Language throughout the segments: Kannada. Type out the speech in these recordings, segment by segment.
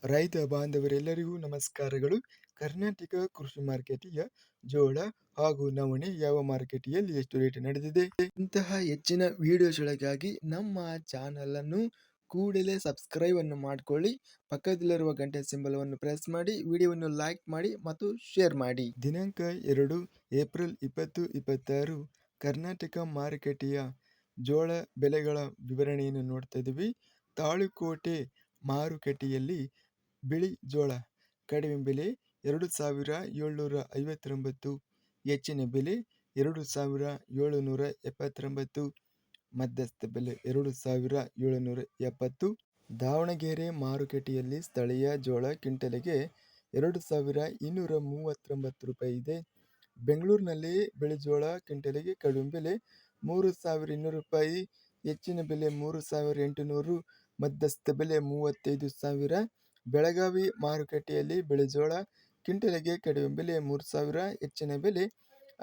ರೈತ ಬಾಂಧವರೆಲ್ಲರಿಗೂ ನಮಸ್ಕಾರಗಳು. ಕರ್ನಾಟಕ ಕೃಷಿ ಮಾರುಕಟ್ಟೆಯ ಜೋಳ ಹಾಗೂ ನವಣೆ ಯಾವ ಮಾರುಕಟ್ಟೆಯಲ್ಲಿ ಎಷ್ಟು ರೇಟ್ ನಡೆದಿದೆ? ಇಂತಹ ಹೆಚ್ಚಿನ ವಿಡಿಯೋಸ್ಗಳಿಗಾಗಿ ನಮ್ಮ ಚಾನಲ್ ಅನ್ನು ಕೂಡಲೇ ಸಬ್ಸ್ಕ್ರೈಬ್ ಅನ್ನು ಮಾಡಿಕೊಳ್ಳಿ. ಪಕ್ಕದಲ್ಲಿರುವ ಗಂಟೆ ಸಿಂಬಲ್ ಅನ್ನು ಪ್ರೆಸ್ ಮಾಡಿ, ವಿಡಿಯೋವನ್ನು ಲೈಕ್ ಮಾಡಿ ಮತ್ತು ಶೇರ್ ಮಾಡಿ. ದಿನಾಂಕ 2 ಏಪ್ರಿಲ್ 2026 ಕರ್ನಾಟಕ ಮಾರುಕಟ್ಟೆಯ ಜೋಳ ಬೆಲೆಗಳ ವಿವರಣೆಯನ್ನು ನೋಡ್ತಾ ಇದ್ದೀವಿ. ತಾಳಿಕೋಟೆ ಮಾರುಕಟ್ಟೆಯಲ್ಲಿ ಬಿಳಿ ಜೋಳ ಕಡಿಮೆ ಬೆಲೆ 2,759, ಹೆಚ್ಚಿನ ಬೆಲೆ 2,779, ಮಧ್ಯಸ್ಥ ಬೆಲೆ 2,770. ದಾವಣಗೆರೆ ಮಾರುಕಟ್ಟೆಯಲ್ಲಿ ಸ್ಥಳೀಯ ಜೋಳ ಕ್ವಿಂಟಲಿಗೆ 2,239 ರೂಪಾಯಿ ಇದೆ. ಬೆಂಗಳೂರಿನಲ್ಲಿ ಬಿಳಿ ಜೋಳ ಕ್ವಿಂಟಲಿಗೆ ಕಡಿಮೆ ಬೆಲೆ 3,200 ರೂಪಾಯಿ, ಹೆಚ್ಚಿನ ಬೆಲೆ 3,800, ಮಧ್ಯಸ್ಥ ಬೆಲೆ 35,000. ಬೆಳಗಾವಿ ಮಾರುಕಟ್ಟೆಯಲ್ಲಿ ಬಿಳಿಜೋಳ ಕ್ವಿಂಟಲಿಗೆ ಕಡಿಮೆ ಬೆಲೆ 3,000, ಹೆಚ್ಚಿನ ಬೆಲೆ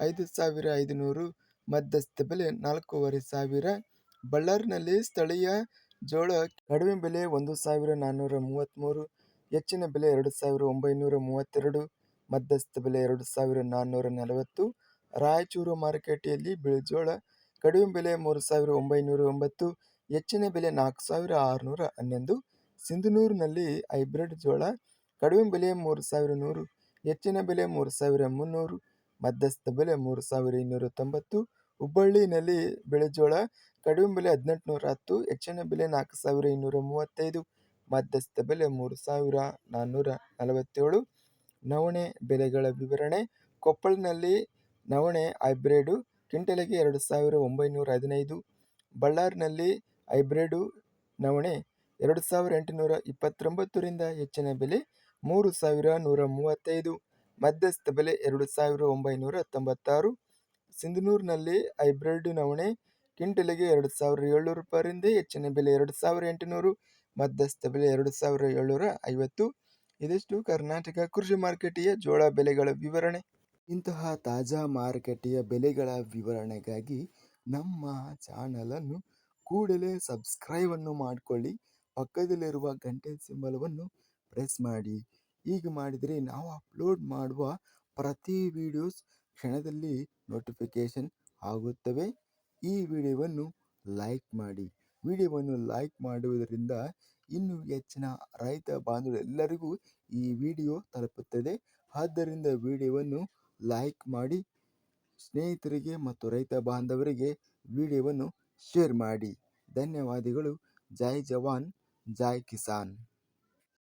5,500, ಮಧ್ಯಸ್ಥ ಬೆಲೆ 4,500. ಬಳ್ಳಾರಿನಲ್ಲಿ ಸ್ಥಳೀಯ ಜೋಳ ಕಡಿಮೆ ಬೆಲೆ 1,433, ಹೆಚ್ಚಿನ ಬೆಲೆ 2,932, ಮಧ್ಯಸ್ಥ ಬೆಲೆ 2,440. ರಾಯಚೂರು ಮಾರುಕಟ್ಟೆಯಲ್ಲಿ ಬಿಳಿಜೋಳ ಕಡಿಮೆ ಬೆಲೆ 3,909, ಹೆಚ್ಚಿನ ಬೆಲೆ 4,611. ಸಿಂಧನೂರಿನಲ್ಲಿ ಹೈಬ್ರಿಡ್ ಜೋಳ ಕಡಿಮೆ ಬೆಲೆ 3,100, ಹೆಚ್ಚಿನ ಬೆಲೆ 3,300, ಮಧ್ಯಸ್ಥ ಬೆಲೆ 3,290. ಹುಬ್ಬಳ್ಳಿನಲ್ಲಿ ಬಿಳಿಜೋಳ ಕಡಿಮೆ ಬೆಲೆ 1,810, ಹೆಚ್ಚಿನ ಬೆಲೆ 4,235, ಮಧ್ಯಸ್ಥ ಬೆಲೆ 3,447. ನವಣೆ ಬೆಲೆಗಳ ವಿವರಣೆ. ಕೊಪ್ಪಳನಲ್ಲಿ ನವಣೆ ಹೈಬ್ರಿಡ್ ಕ್ವಿಂಟಲಿಗೆ 2,915, ಬಳ್ಳಾರಿನಲ್ಲಿ ಹೈಬ್ರಿಡ್ ನವಣೆ 2,829ರಿಂದ ಹೆಚ್ಚಿನ ಬೆಲೆ 3,135, ಮಧ್ಯಸ್ಥ ಬೆಲೆ 2,996. ಸಿಂಧನೂರಿನಲ್ಲಿ ಹೈಬ್ರಿಡ್ ನವಣೆ ಕ್ವಿಂಟಲಿಗೆ 2,700 ರೂಪಾಯಿಯಿಂದ ಹೆಚ್ಚಿನ ಬೆಲೆ 2,800, ಮಧ್ಯಸ್ಥ ಬೆಲೆ 2,750. ಇದಿಷ್ಟು ಕರ್ನಾಟಕ ಕೃಷಿ ಮಾರುಕಟ್ಟೆಯ ಜೋಳ ಬೆಲೆಗಳ ವಿವರಣೆ. ಇಂತಹ ತಾಜಾ ಮಾರುಕಟ್ಟೆಯ ಬೆಲೆಗಳ ವಿವರಣೆಗಾಗಿ ನಮ್ಮ ಚಾನಲನ್ನು ಕೂಡಲೇ ಸಬ್ಸ್ಕ್ರೈಬ್ ಅನ್ನು ಮಾಡಿಕೊಳ್ಳಿ. ಪಕ್ಕದಲ್ಲಿರುವ ಗಂಟೆ ಸಿಂಬಲವನ್ನು ಪ್ರೆಸ್ ಮಾಡಿ. ಹೀಗೆ ಮಾಡಿದರೆ ನಾವು ಅಪ್ಲೋಡ್ ಮಾಡುವ ಪ್ರತಿ ವಿಡಿಯೋಸ್ ಕ್ಷಣದಲ್ಲಿ ನೋಟಿಫಿಕೇಶನ್ ಆಗುತ್ತವೆ. ಈ ವಿಡಿಯೋವನ್ನು ಲೈಕ್ ಮಾಡಿ. ವಿಡಿಯೋವನ್ನು ಲೈಕ್ ಮಾಡುವುದರಿಂದ ಇನ್ನೂ ಹೆಚ್ಚಿನ ರೈತ ಬಾಂಧವರೆಲ್ಲರಿಗೂ ಈ ವಿಡಿಯೋ ತಲುಪುತ್ತದೆ. ಆದ್ದರಿಂದ ವಿಡಿಯೋವನ್ನು ಲೈಕ್ ಮಾಡಿ, ಸ್ನೇಹಿತರಿಗೆ ಮತ್ತು ರೈತ ಬಾಂಧವರಿಗೆ ವಿಡಿಯೋವನ್ನು ಶೇರ್ ಮಾಡಿ. ಧನ್ಯವಾದಗಳು. ಜೈ ಜವಾನ್, ಜೈ ಕಿಸಾನ್.